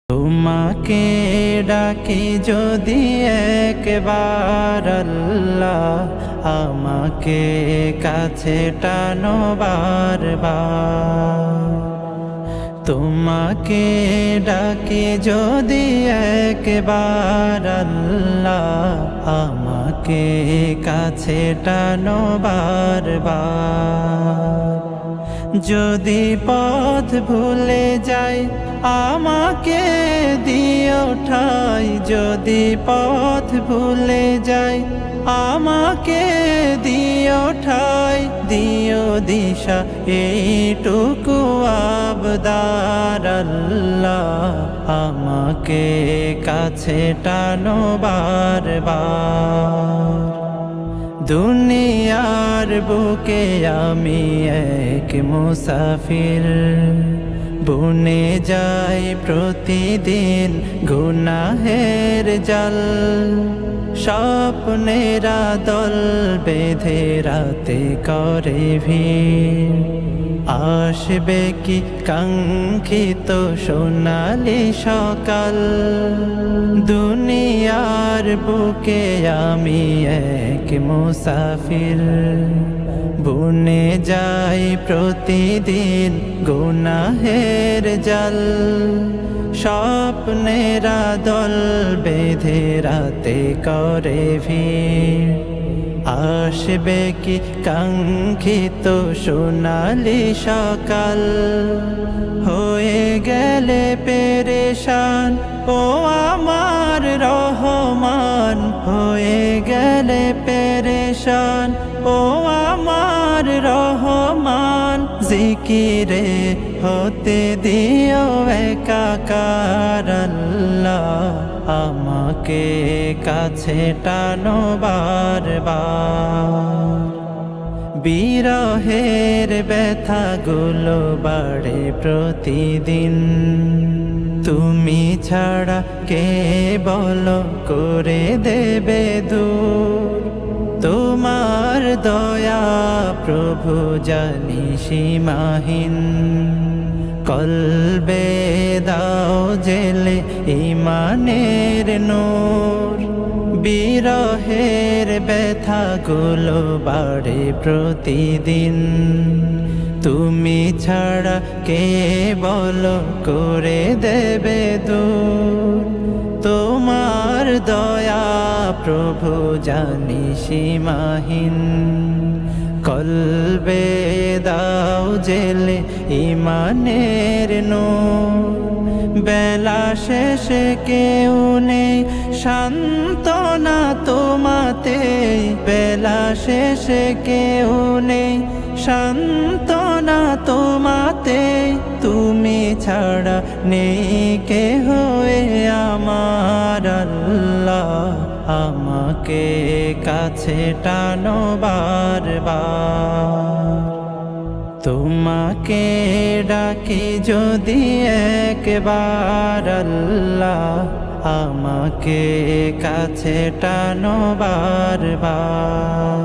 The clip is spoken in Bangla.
তোমাকে ডাকি যদি একবার আল্লাহ, আমাকে কাছে টানো বারবার। তোমাকে ডাকি যদি একবার আল্লাহ, আমাকে কাছে টানো বারবার। যদি পথ ভুলে যাই আমাকে দিও ঠাই, যদি পথ ভুলে যাই আমাকে দিও ঠাই, দিও দিশা এইটুকু আবদার আল্লাহ, আমাকে কাছে টানো বারবার। দুনিয়ার বুকে আমি এক মুসাফির, বুনে যাই প্রতিদিন গুনাহের জাল। স্বপ্নেরা দল বেঁধে রাতে করে ভিড়, আসবে কি কাঙ্ক্ষিত সোনালি সকাল। দুনিয়ার বুকে আমি এক মুসাফির, বুনে যাই প্রতিদিন গুনাহের জাল। স্বপ্নেরা দল বেঁধে রাতে করে ভিড়, আসবে কি কাঙ্ক্ষিত সোনালি সকাল। হয়ে গেলে পেরেশান ও আমার রহমান, হয়ে গেলে পেরেশান ও আমার রহমান। জিকিরে হতে দিও একাকার আল্লাহ, আমাকে কাছে টানো বারবার। বিরহের ব্যথাগুলো বাড়ে প্রতিদিন, তুমি ছাড়া কে বলো করে দেবে দূর। তোমার দয়া প্রভু জানি সীমাহীন, কলবে দাও জেলে ঈমানের নূর। বিরহের ব্যথাগুলো বাড়ে প্রতিদিন, তুমি ছাড়া কে বলো করে দেবে দূর। তোমার দয়া প্রভু জানি সীমাহীন, কলবে দাও জেলে ঈমানের নূর। বেলা শেষে কেউ নেই সান্ত্বনা তোমাতে, বেলা শেষে কেউ নেই সান্ত্বনা তোমাতে। তুমি ছাড়া নেই কেহ আমার আল্লাহ, আমাকে কাছে টানো বারবার। তোমাকে ডাকি যদি একবার আল্লাহ, আমাকে কাছে টানো বারবার।